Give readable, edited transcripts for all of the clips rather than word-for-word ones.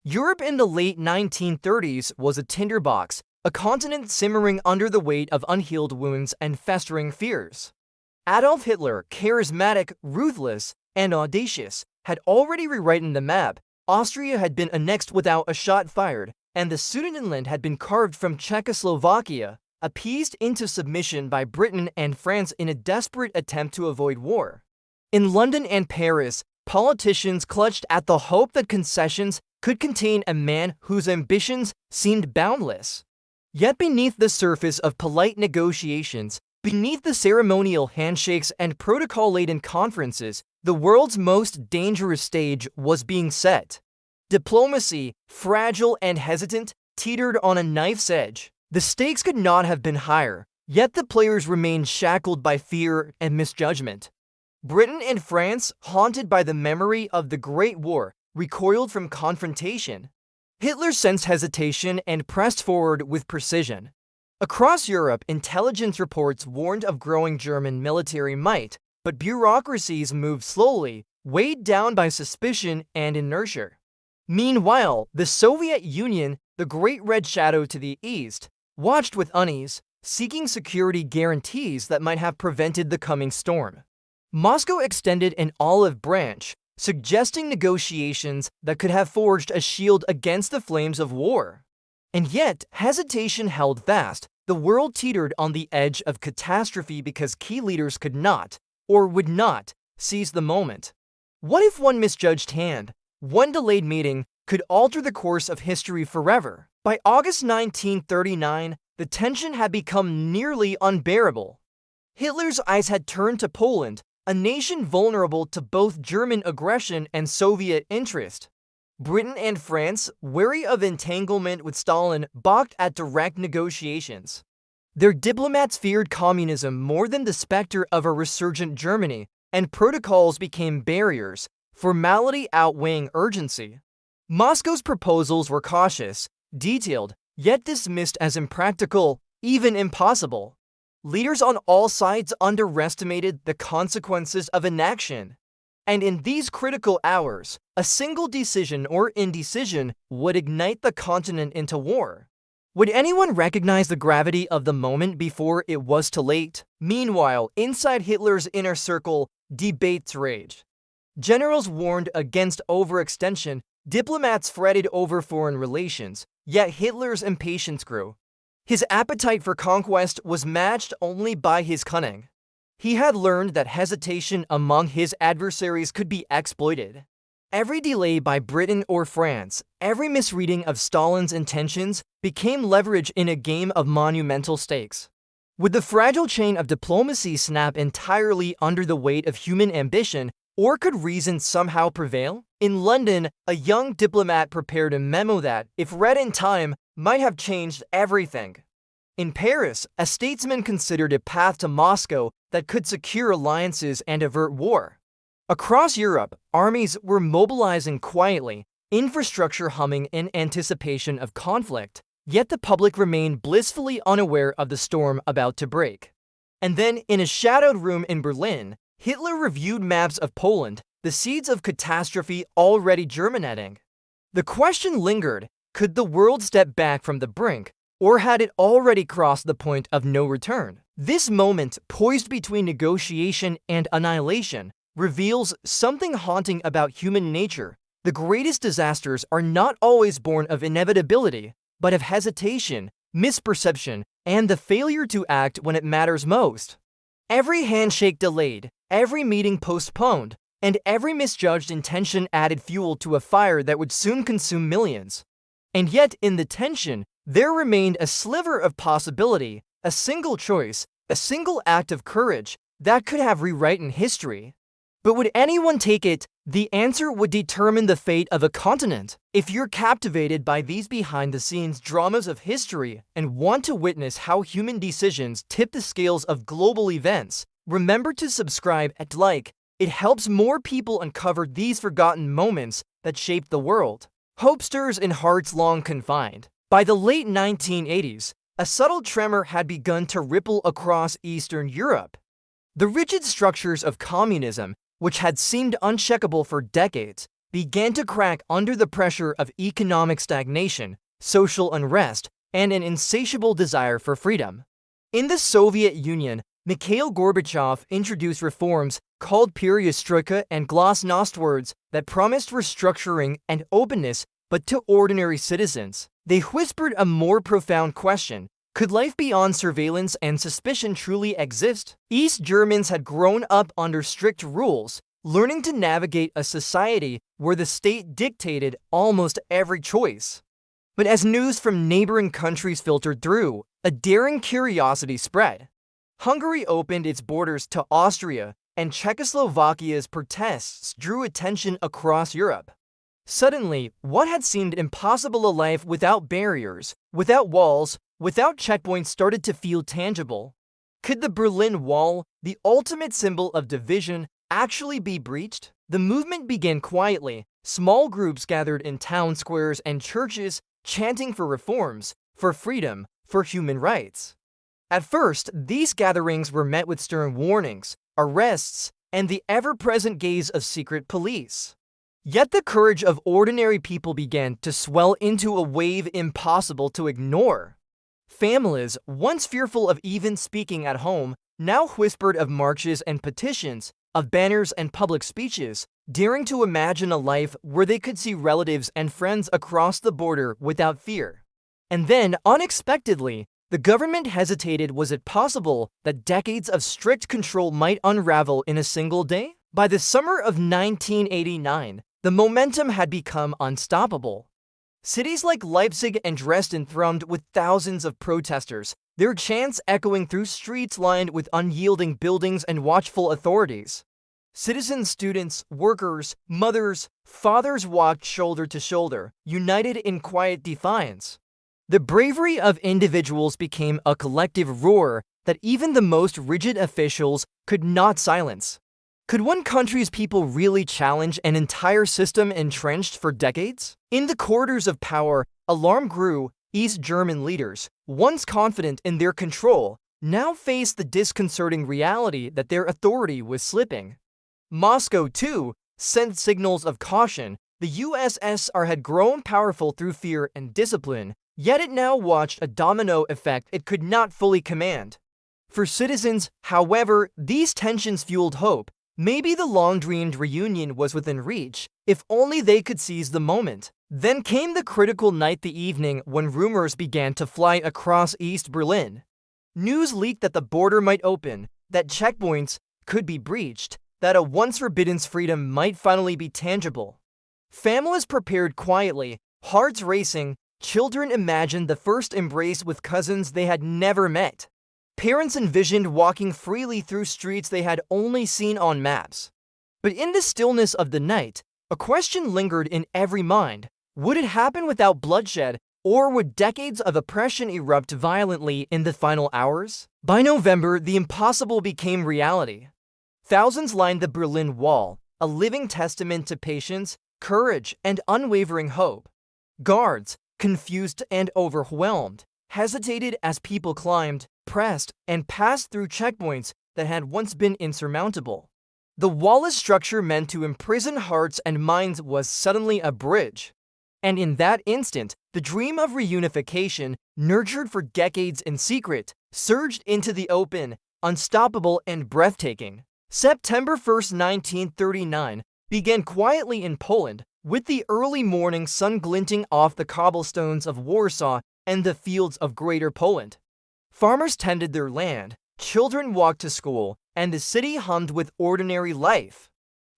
Europe in the late 1930s was a tinderbox, a continent simmering under the weight of unhealed wounds and festering fears. Adolf Hitler, charismatic, ruthless, and audacious, had already rewritten the map. Austria had been annexed without a shot fired, and the Sudetenland had been carved from Czechoslovakia, appeased into submission by Britain and France in a desperate attempt to avoid war. In London and Paris, politicians clutched at the hope that concessions could contain a man whose ambitions seemed boundless. Yet beneath the surface of polite negotiations, beneath the ceremonial handshakes and protocol-laden conferences, the world's most dangerous stage was being set. Diplomacy, fragile and hesitant, teetered on a knife's edge. The stakes could not have been higher, yet the players remained shackled by fear and misjudgment. Britain and France, haunted by the memory of the Great War, recoiled from confrontation. Hitler sensed hesitation and pressed forward with precision. Across Europe, intelligence reports warned of growing German military might, but bureaucracies moved slowly, weighed down by suspicion and inertia. Meanwhile, the Soviet Union, the great red shadow to the east, watched with unease, seeking security guarantees that might have prevented the coming storm. Moscow extended an olive branch, suggesting negotiations that could have forged a shield against the flames of war. And yet, hesitation held fast. The world teetered on the edge of catastrophe because key leaders could not, or would not, seize the moment. What if one misjudged hand, one delayed meeting, could alter the course of history forever? By August 1939, the tension had become nearly unbearable. Hitler's eyes had turned to Poland, a nation vulnerable to both German aggression and Soviet interest. Britain and France, wary of entanglement with Stalin, balked at direct negotiations. Their diplomats feared communism more than the specter of a resurgent Germany, and protocols became barriers, formality outweighing urgency. Moscow's proposals were cautious, detailed, yet dismissed as impractical, even impossible. Leaders on all sides underestimated the consequences of inaction. And in these critical hours, a single decision or indecision would ignite the continent into war. Would anyone recognize the gravity of the moment before it was too late? Meanwhile, inside Hitler's inner circle, debates raged. Generals warned against overextension, diplomats fretted over foreign relations, yet Hitler's impatience grew. His appetite for conquest was matched only by his cunning. He had learned that hesitation among his adversaries could be exploited. Every delay by Britain or France, every misreading of Stalin's intentions, became leverage in a game of monumental stakes. Would the fragile chain of diplomacy snap entirely under the weight of human ambition, or could reason somehow prevail? In London, a young diplomat prepared a memo that, if read in time, might have changed everything. In Paris, a statesman considered a path to Moscow that could secure alliances and avert war. Across Europe, armies were mobilizing quietly, infrastructure humming in anticipation of conflict, yet the public remained blissfully unaware of the storm about to break. And then, in a shadowed room in Berlin, Hitler reviewed maps of Poland, the seeds of catastrophe already germinating. The question lingered, could the world step back from the brink, or had it already crossed the point of no return? This moment, poised between negotiation and annihilation, reveals something haunting about human nature. The greatest disasters are not always born of inevitability, but of hesitation, misperception, and the failure to act when it matters most. Every handshake delayed, every meeting postponed, and every misjudged intention added fuel to a fire that would soon consume millions. And yet, in the tension, there remained a sliver of possibility, a single choice, a single act of courage that could have rewritten history. But would anyone take it? The answer would determine the fate of a continent. If you're captivated by these behind-the-scenes dramas of history and want to witness how human decisions tip the scales of global events, remember to subscribe and like. It helps more people uncover these forgotten moments that shaped the world. Hope stirs in hearts long confined. By the late 1980s, a subtle tremor had begun to ripple across Eastern Europe. The rigid structures of communism, which had seemed unshakable for decades, began to crack under the pressure of economic stagnation, social unrest, and an insatiable desire for freedom. In the Soviet Union, Mikhail Gorbachev introduced reforms called Perestroika and glasnost words that promised restructuring and openness, but to ordinary citizens, they whispered a more profound question: could life beyond surveillance and suspicion truly exist? East Germans had grown up under strict rules, learning to navigate a society where the state dictated almost every choice. But as news from neighboring countries filtered through, a daring curiosity spread. Hungary opened its borders to Austria, and Czechoslovakia's protests drew attention across Europe. Suddenly, what had seemed impossible a life without barriers, without walls, without checkpoints started to feel tangible. Could the Berlin Wall, the ultimate symbol of division, actually be breached? The movement began quietly. Small groups gathered in town squares and churches, chanting for reforms, for freedom, for human rights. At first, these gatherings were met with stern warnings, arrests, and the ever-present gaze of secret police. Yet the courage of ordinary people began to swell into a wave impossible to ignore. Families, once fearful of even speaking at home, now whispered of marches and petitions, of banners and public speeches, daring to imagine a life where they could see relatives and friends across the border without fear. And then, unexpectedly, the government hesitated. Was it possible that decades of strict control might unravel in a single day? By the summer of 1989, the momentum had become unstoppable. Cities like Leipzig and Dresden thrummed with thousands of protesters, their chants echoing through streets lined with unyielding buildings and watchful authorities. Citizens, students, workers, mothers, fathers walked shoulder to shoulder, united in quiet defiance. The bravery of individuals became a collective roar that even the most rigid officials could not silence. Could one country's people really challenge an entire system entrenched for decades? In the corridors of power, alarm grew. East German leaders, once confident in their control, now faced the disconcerting reality that their authority was slipping. Moscow, too, sent signals of caution. The USSR had grown powerful through fear and discipline, yet it now watched a domino effect it could not fully command. For citizens, however, these tensions fueled hope. Maybe the long-dreamed reunion was within reach, if only they could seize the moment. Then came the critical night, the evening when rumors began to fly across East Berlin. News leaked that the border might open, that checkpoints could be breached, that a once-forbidden freedom might finally be tangible. Families prepared quietly, hearts racing. Children imagined the first embrace with cousins they had never met. Parents envisioned walking freely through streets they had only seen on maps. But in the stillness of the night, a question lingered in every mind. Would it happen without bloodshed, or would decades of oppression erupt violently in the final hours? By November, the impossible became reality. Thousands lined the Berlin Wall, a living testament to patience, courage, and unwavering hope. Guards, confused and overwhelmed, hesitated as people climbed, pressed, and passed through checkpoints that had once been insurmountable. The wall-less structure meant to imprison hearts and minds was suddenly a bridge. And in that instant, the dream of reunification, nurtured for decades in secret, surged into the open, unstoppable and breathtaking. September 1st, 1939, began quietly in Poland, with the early morning sun glinting off the cobblestones of Warsaw and the fields of Greater Poland. Farmers tended their land, children walked to school, and the city hummed with ordinary life.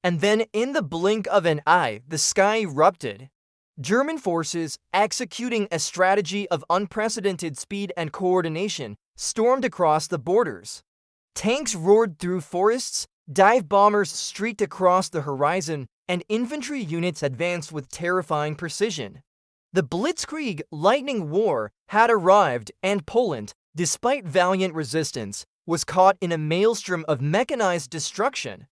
And then, in the blink of an eye, the sky erupted. German forces, executing a strategy of unprecedented speed and coordination, stormed across the borders. Tanks roared through forests, dive bombers streaked across the horizon, and infantry units advanced with terrifying precision. The Blitzkrieg lightning war had arrived, and Poland, despite valiant resistance, was caught in a maelstrom of mechanized destruction.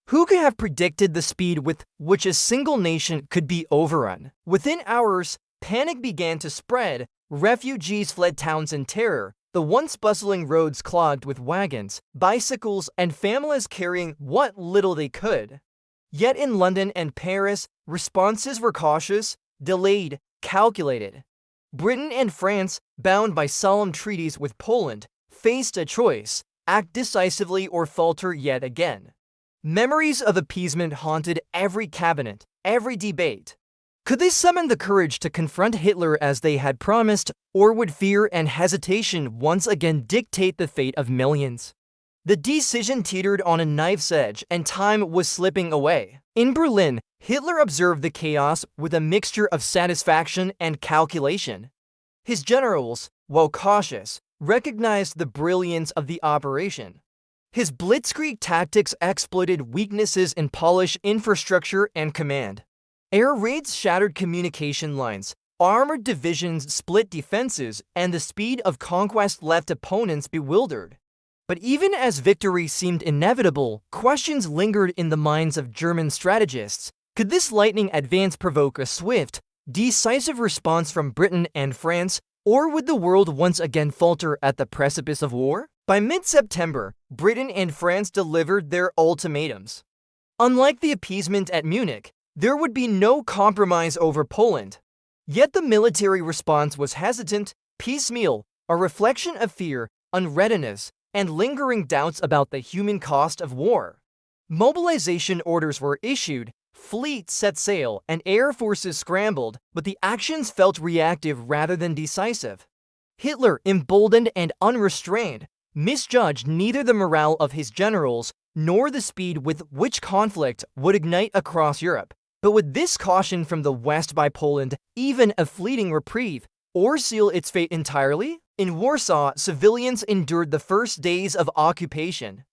Who could have predicted the speed with which a single nation could be overrun? Within hours, panic began to spread. Refugees fled towns in terror, the once bustling roads clogged with wagons, bicycles, and families carrying what little they could. Yet in London and Paris, responses were cautious, delayed, calculated. Britain and France, bound by solemn treaties with Poland, faced a choice: act decisively or falter yet again. Memories of appeasement haunted every cabinet, every debate. Could they summon the courage to confront Hitler as they had promised, or would fear and hesitation once again dictate the fate of millions? The decision teetered on a knife's edge, and time was slipping away. In Berlin, Hitler observed the chaos with a mixture of satisfaction and calculation. His generals, while cautious, recognized the brilliance of the operation. His Blitzkrieg tactics exploited weaknesses in Polish infrastructure and command. Air raids shattered communication lines, armored divisions split defenses, and the speed of conquest left opponents bewildered. But even as victory seemed inevitable, questions lingered in the minds of German strategists. Could this lightning advance provoke a swift, decisive response from Britain and France, or would the world once again falter at the precipice of war? By mid-September, Britain and France delivered their ultimatums. Unlike the appeasement at Munich, there would be no compromise over Poland. Yet the military response was hesitant, piecemeal, a reflection of fear, unreadiness, and lingering doubts about the human cost of war. Mobilization orders were issued, fleets set sail, and air forces scrambled, but the actions felt reactive rather than decisive. Hitler, emboldened and unrestrained, misjudged neither the morale of his generals nor the speed with which conflict would ignite across Europe. But would this caution from the West buy Poland even a fleeting reprieve, or seal its fate entirely? In Warsaw, civilians endured the first days of occupation.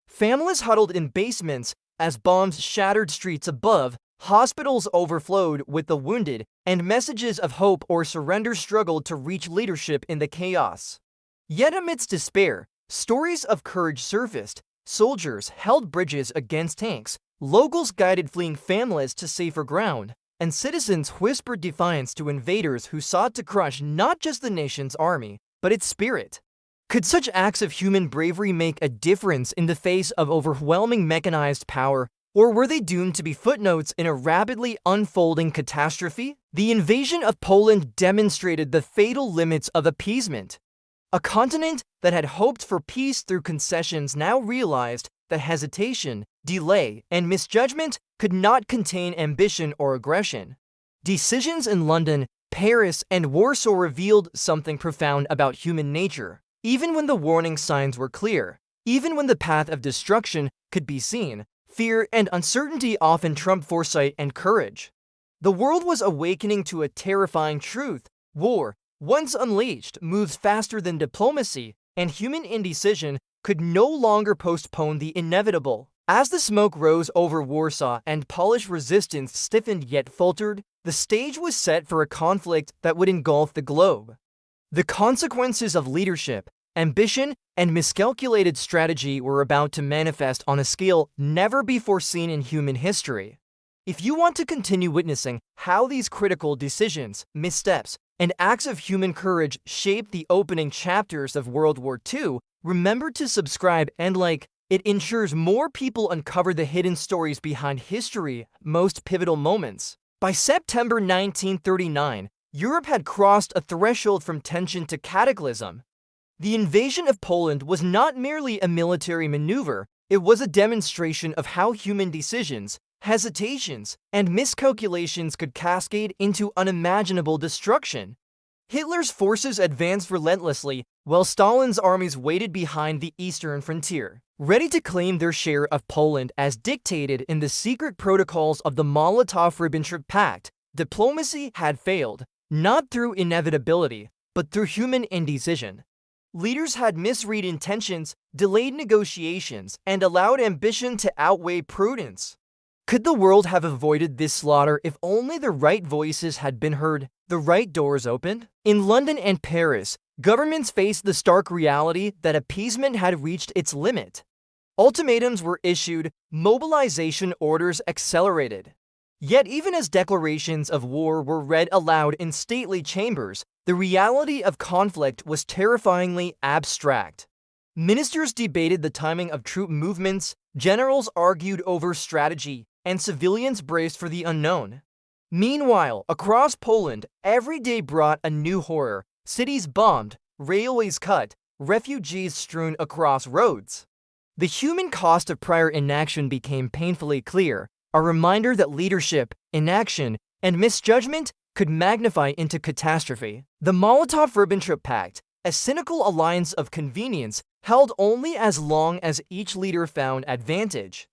Families huddled in basements as bombs shattered streets above, hospitals overflowed with the wounded, and messages of hope or surrender struggled to reach leadership in the chaos. Yet amidst despair, stories of courage surfaced. Soldiers held bridges against tanks, locals guided fleeing families to safer ground, and citizens whispered defiance to invaders who sought to crush not just the nation's army, but its spirit. Could such acts of human bravery make a difference in the face of overwhelming mechanized power, or were they doomed to be footnotes in a rapidly unfolding catastrophe? The invasion of Poland demonstrated the fatal limits of appeasement. A continent that had hoped for peace through concessions now realized that hesitation, delay, and misjudgment could not contain ambition or aggression. Decisions in London, Paris, and Warsaw revealed something profound about human nature. Even when the warning signs were clear, even when the path of destruction could be seen, fear and uncertainty often trumped foresight and courage. The world was awakening to a terrifying truth: war, once unleashed, moves faster than diplomacy, and human indecision could no longer postpone the inevitable. As the smoke rose over Warsaw and Polish resistance stiffened yet faltered, the stage was set for a conflict that would engulf the globe. The consequences of leadership, ambition, and miscalculated strategy were about to manifest on a scale never before seen in human history. If you want to continue witnessing how these critical decisions, missteps, and acts of human courage shaped the opening chapters of World War II, remember to subscribe and like. It ensures more people uncover the hidden stories behind history's most pivotal moments. By September 1939, Europe had crossed a threshold from tension to cataclysm. The invasion of Poland was not merely a military maneuver, it was a demonstration of how human decisions, hesitations, and miscalculations could cascade into unimaginable destruction. Hitler's forces advanced relentlessly, while Stalin's armies waited behind the eastern frontier, ready to claim their share of Poland as dictated in the secret protocols of the Molotov-Ribbentrop Pact. Diplomacy had failed, not through inevitability, but through human indecision. Leaders had misread intentions, delayed negotiations, and allowed ambition to outweigh prudence. Could the world have avoided this slaughter if only the right voices had been heard, the right doors opened? In London and Paris, governments faced the stark reality that appeasement had reached its limit. Ultimatums were issued, mobilization orders accelerated. Yet even as declarations of war were read aloud in stately chambers, the reality of conflict was terrifyingly abstract. Ministers debated the timing of troop movements, generals argued over strategy, and civilians braced for the unknown. Meanwhile, across Poland, every day brought a new horror: cities bombed, railways cut, refugees strewn across roads. The human cost of prior inaction became painfully clear, a reminder that leadership, inaction, and misjudgment could magnify into catastrophe. The Molotov-Ribbentrop Pact, a cynical alliance of convenience, held only as long as each leader found advantage.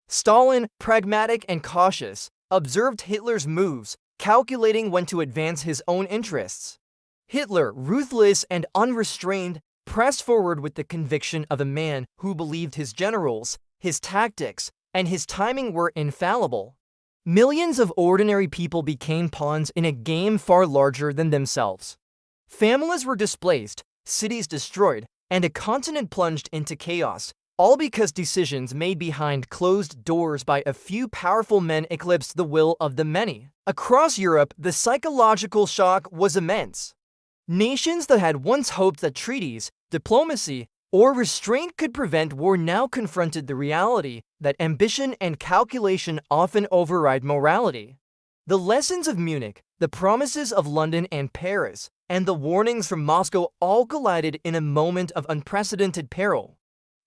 Stalin, pragmatic and cautious, observed Hitler's moves, calculating when to advance his own interests. Hitler, ruthless and unrestrained, pressed forward with the conviction of a man who believed his generals, his tactics, and his timing were infallible. Millions of ordinary people became pawns in a game far larger than themselves. Families were displaced, cities destroyed, and a continent plunged into chaos, all because decisions made behind closed doors by a few powerful men eclipsed the will of the many. Across Europe, the psychological shock was immense. Nations that had once hoped that treaties, diplomacy, or restraint could prevent war now confronted the reality that ambition and calculation often override morality. The lessons of Munich, the promises of London and Paris, and the warnings from Moscow all collided in a moment of unprecedented peril.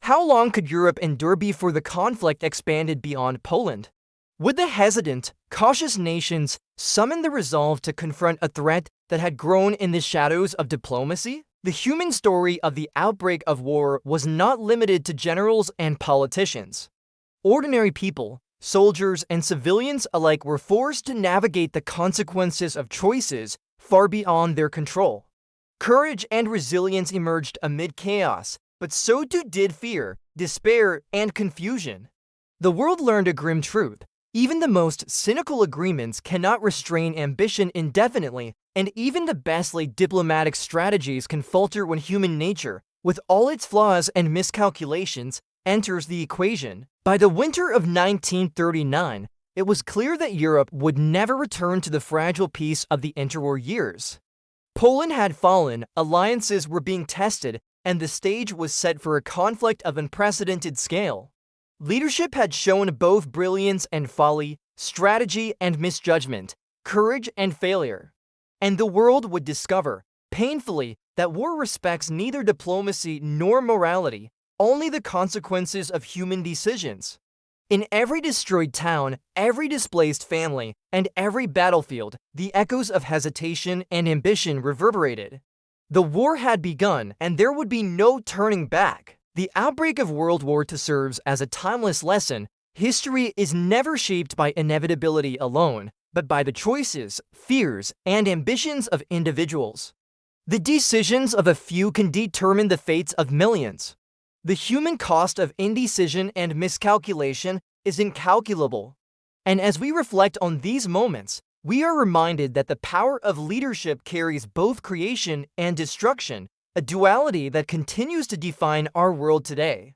How long could Europe endure before the conflict expanded beyond Poland? Would the hesitant, cautious nations summon the resolve to confront a threat that had grown in the shadows of diplomacy? The human story of the outbreak of war was not limited to generals and politicians. Ordinary people, soldiers, and civilians alike were forced to navigate the consequences of choices far beyond their control. Courage and resilience emerged amid chaos, but so too did fear, despair, and confusion. The world learned a grim truth: even the most cynical agreements cannot restrain ambition indefinitely, and even the best laid diplomatic strategies can falter when human nature, with all its flaws and miscalculations, enters the equation. By the winter of 1939, it was clear that Europe would never return to the fragile peace of the interwar years. Poland had fallen, alliances were being tested, and the stage was set for a conflict of unprecedented scale. Leadership had shown both brilliance and folly, strategy and misjudgment, courage and failure. And the world would discover, painfully, that war respects neither diplomacy nor morality, only the consequences of human decisions. In every destroyed town, every displaced family, and every battlefield, the echoes of hesitation and ambition reverberated. The war had begun, and there would be no turning back. The outbreak of World War II serves as a timeless lesson. History is never shaped by inevitability alone, but by the choices, fears, and ambitions of individuals. The decisions of a few can determine the fates of millions. The human cost of indecision and miscalculation is incalculable. And as we reflect on these moments, we are reminded that the power of leadership carries both creation and destruction, a duality that continues to define our world today.